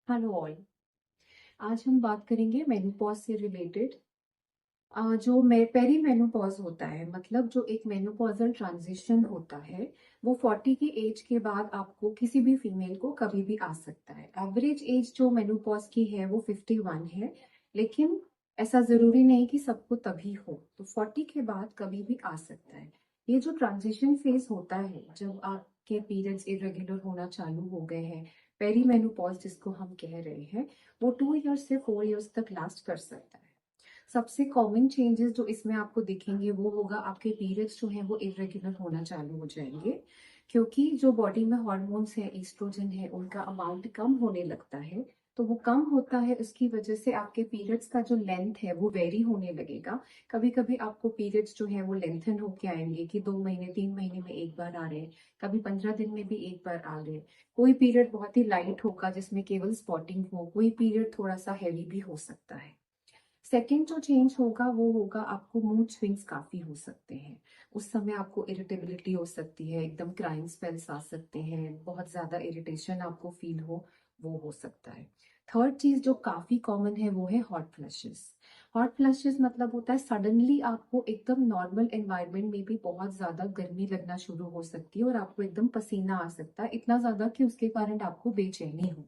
Hello all. आज हम बात करेंगे मेनोपॉज से रिलेटेड। जो पेरी मेनोपॉज होता है, मतलब जो एक मेनोपॉजल ट्रांजिशन होता है, वो 40 की एज के बाद आपको किसी भी फीमेल को कभी भी आ सकता है। एवरेज एज जो मेनोपॉज की है वो 51 है, लेकिन ऐसा जरूरी नहीं कि सबको तभी हो, तो 40 के बाद कभी भी आ सकता है। ये जो ट्रांजिशन फेज होता है, जब आपके पीरियड्स इरेगुलर होना चालू हो गए हैं, पेरी मेनोपॉज जिसको हम कह रहे हैं, वो 2 इयर्स से 4 इयर्स तक लास्ट कर सकता है। सबसे कॉमन चेंजेस जो इसमें आपको दिखेंगे वो होगा, आपके पीरियड्स जो हैं वो इरेगुलर होना चालू हो जाएंगे, क्योंकि जो बॉडी में हार्मोन्स है, एस्ट्रोजन है, उनका अमाउंट कम होने लगता है। तो वो कम होता है, उसकी वजह से आपके पीरियड्स का जो लेंथ है वो वेरी होने लगेगा। कभी कभी आपको पीरियड्स जो है वो लेंथन होके आएंगे कि 2 महीने 3 महीने में एक बार आ रहे हैं, कभी 15 दिन में भी एक बार आ रहे हैं। कोई पीरियड बहुत ही लाइट होगा जिसमें केवल स्पॉटिंग हो, कोई पीरियड थोड़ा सा हैवी भी हो सकता है। सेकंड जो चेंज होगा वो होगा, आपको मूड स्विंग्स काफी हो सकते हैं। उस समय आपको इरिटेबिलिटी हो सकती है, एकदम क्राइम स्पेल्स आ सकते हैं, बहुत ज्यादा इरिटेशन आपको फील वो हो सकता है। थर्ड चीज जो काफी कॉमन है वो है हॉट फ्लैशेस। हॉट फ्लैशेस मतलब होता है सडनली आपको एकदम नॉर्मल एनवायरनमेंट में भी बहुत ज्यादा गर्मी लगना शुरू हो सकती है और आपको एकदम पसीना आ सकता है, इतना ज्यादा कि उसके कारण आपको बेचैनी हो।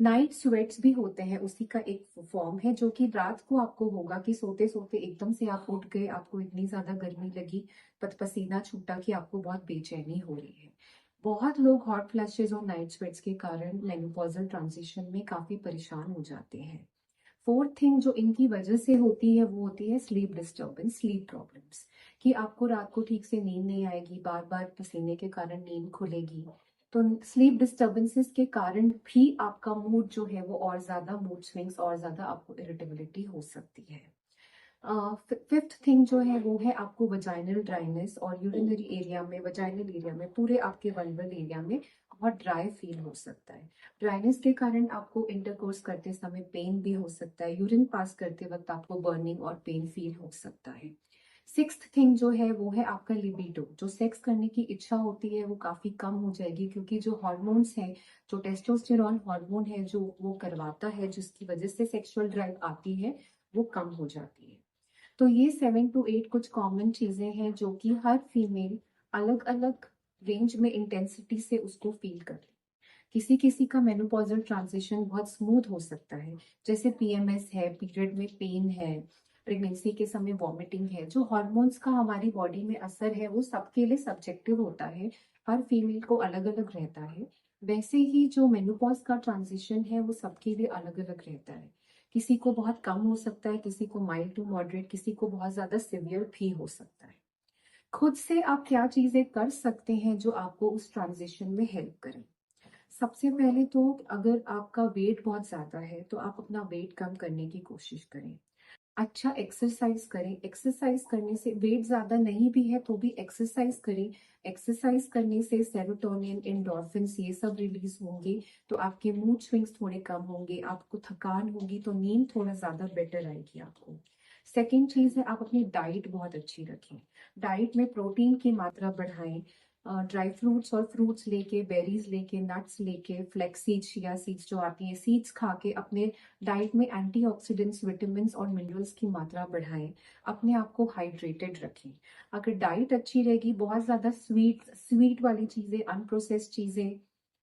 नाइट स्वेट्स भी होते हैं, उसी का एक फॉर्म है, जो कि रात को आपको होगा कि सोते सोते एकदम से आप उठ गए, आपको इतनी ज्यादा गर्मी लगी, पसीना छूटा कि आपको बहुत बेचैनी हो रही है। बहुत लोग हॉट फ्लैशेस और नाइट स्वेट्स के कारण मेनोपॉजल ट्रांजिशन में काफी परेशान हो जाते हैं। फोर्थ थिंग जो इनकी वजह से होती है वो होती है स्लीप डिस्टर्बेंस, स्लीप प्रॉब्लम्स, कि आपको रात को ठीक से नींद नहीं आएगी, बार बार पसीने के कारण नींद खुलेगी। तो स्लीप डिस्टर्बेंसेस के कारण भी आपका मूड जो है वो और ज्यादा, मूड स्विंग्स और ज्यादा, आपको इरिटेबिलिटी हो सकती है। फिफ्थ थिंग जो है वो है आपको वजाइनल ड्राइनेस और यूरिनरी एरिया में, वजाइनल एरिया में, पूरे आपके वल्वल एरिया में बहुत ड्राई फील हो सकता है। ड्राइनेस के कारण आपको इंटरकोर्स करते समय पेन भी हो सकता है, यूरिन पास करते वक्त आपको बर्निंग और पेन फील हो सकता है। सिक्स्थ थिंग जो है वो है आपका लिबिडो, जो सेक्स करने की इच्छा होती है वो काफी कम हो जाएगी, क्योंकि जो हॉर्मोन्स हैं, जो टेस्टोस्टेरॉन हार्मोन है जो वो करवाता है, जिसकी वजह से सेक्सुअल ड्राइव आती है, वो कम हो जाती है। तो ये 7 to 8 कुछ कॉमन चीजें हैं जो कि हर फीमेल अलग अलग रेंज में इंटेंसिटी से उसको फील करे। किसी किसी का मेनोपॉजल ट्रांजिशन बहुत स्मूथ हो सकता है, जैसे पीएमएस है, पीरियड में पेन है, प्रेगनेंसी के समय वॉमिटिंग है। जो हार्मोन्स का हमारी बॉडी में असर है वो सबके लिए सब्जेक्टिव होता है, हर फीमेल को अलग अलग रहता है। वैसे ही जो मेनोपॉज का ट्रांजिशन है वो सबके लिए अलग अलग रहता है। किसी को बहुत कम हो सकता है, किसी को माइल्ड टू मॉडरेट, किसी को बहुत ज्यादा सिवियर भी हो सकता है। खुद से आप क्या चीजें कर सकते हैं जो आपको उस ट्रांजिशन में हेल्प करें? सबसे पहले तो अगर आपका वेट बहुत ज्यादा है तो आप अपना वेट कम करने की कोशिश करें। अच्छा एक्सरसाइज करें, एक्सरसाइज करने से, वेट ज्यादा नहीं भी है तो भी एक्सरसाइज करें। एक्सरसाइज करने से सेरोटोनिन, एंडोर्फिन्स, ये सब रिलीज होंगे, तो आपके मूड स्विंग्स थोड़े कम होंगे, आपको थकान होगी तो नींद थोड़ा ज्यादा बेटर आएगी आपको। सेकेंड चीज है, आप अपनी डाइट बहुत अच्छी रखें। डाइट में प्रोटीन की मात्रा बढ़ाएं। ड्राई फ्रूट्स और फ्रूट्स लेके, बेरीज लेके, नट्स लेके, फ्लेक्स सीड्स, चिया सीड्स जो आती हैं, सीड्स खा के अपने डाइट में एंटीऑक्सीडेंट्स, विटामिन और मिनरल्स की मात्रा बढ़ाएं। अपने आप को हाइड्रेटेड रखें। अगर डाइट अच्छी रहेगी, बहुत ज्यादा स्वीट स्वीट वाली चीजें, अनप्रोसेस्ड चीजें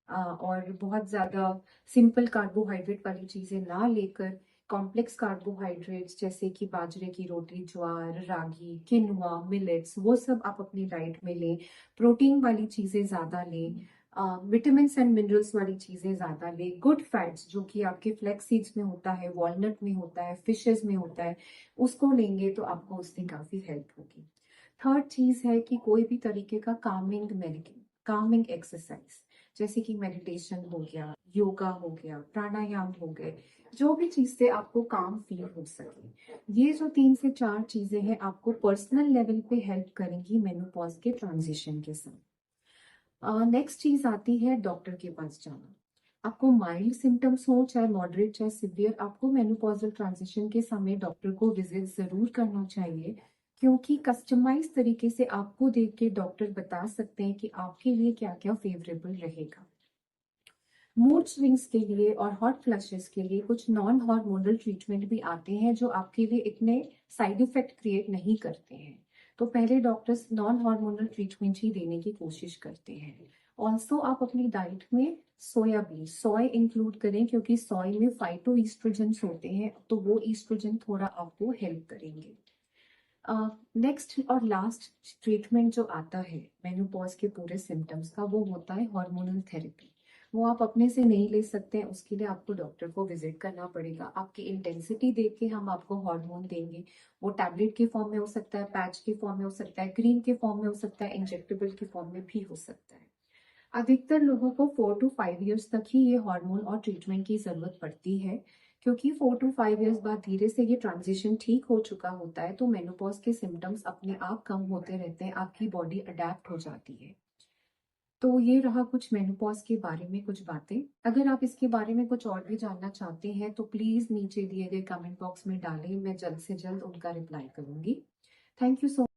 और बहुत ज्यादा सिंपल कार्बोहाइड्रेट वाली चीजें ना लेकर, कॉम्प्लेक्स कार्बोहाइड्रेट्स जैसे कि बाजरे की रोटी, ज्वार, रागी, किनुआ, मिलेट्स, वो सब आप अपनी डाइट में लें। प्रोटीन वाली चीजें ज्यादा लें। विटामिन एंड मिनरल्स वाली चीजें ज्यादा लें। गुड फैट्स जो कि आपके फ्लैक्स सीड्स में होता है, वॉलनट में होता है, फिशेस में होता है, उसको लेंगे तो आपको उससे काफी हेल्प होगी। थर्ड चीज है कि कोई भी तरीके का कामिंग एक्सरसाइज, जैसे कि मेडिटेशन हो गया, योगा हो गया, प्राणायाम हो गए, जो भी चीज से आपको काम फील हो सके। ये जो 3 से 4 चीजें हैं आपको पर्सनल लेवल पे हेल्प करेंगी मेनोपॉज के ट्रांजिशन के साथ। नेक्स्ट चीज आती है डॉक्टर के पास जाना। आपको माइल्ड सिम्टम्स हो, चाहे मॉडरेट चाहे सिवियर, आपको मेनोपॉजल ट्रांजिशन के समय डॉक्टर को विजिट जरूर करना चाहिए, क्योंकि कस्टमाइज तरीके से आपको देख के डॉक्टर बता सकते हैं कि आपके लिए क्या क्या फेवरेबल रहेगा। मूड स्विंग्स के लिए और हॉट फ्लशेस के लिए कुछ नॉन हार्मोनल ट्रीटमेंट भी आते हैं जो आपके लिए इतने साइड इफेक्ट क्रिएट नहीं करते हैं। तो पहले डॉक्टर्स नॉन हार्मोनल ट्रीटमेंट ही देने की कोशिश करते हैं। ऑल्सो आप अपनी डाइट में सोयाबीन सोय इंक्लूड करें क्योंकि सोय में फाइटो ईस्ट्रोजन्स होते हैं, तो वो ईस्ट्रोजन थोड़ा आपको हेल्प करेंगे। नेक्स्ट और लास्ट ट्रीटमेंट जो आता है मेनोपॉज के पूरे सिम्टम्स का, वो होता है हार्मोनल थेरेपी। वो आप अपने से नहीं ले सकते हैं, उसके लिए आपको डॉक्टर को विजिट करना पड़ेगा। आपकी इंटेंसिटी देख के हम आपको हार्मोन देंगे। वो टैबलेट के फॉर्म में हो सकता है, पैच के फॉर्म में हो सकता है, क्रीम के फॉर्म में हो सकता है, इंजेक्टेबल के फॉर्म में भी हो सकता है। अधिकतर लोगों को 4 to 5 years तक ही ये हार्मोन और ट्रीटमेंट की ज़रूरत पड़ती है, क्योंकि 4 to 5 years बाद धीरे से ये ट्रांजिशन ठीक हो चुका होता है, तो मेनोपॉज के सिम्टम्स अपने आप कम होते रहते हैं, आपकी बॉडी अडेप्ट हो जाती है। तो ये रहा कुछ मेनोपॉज के बारे में कुछ बातें। अगर आप इसके बारे में कुछ और भी जानना चाहते हैं तो प्लीज़ नीचे दिए गए कमेंट बॉक्स में डालें, मैं जल्द से जल्द उनका रिप्लाई करूंगी। Thank you so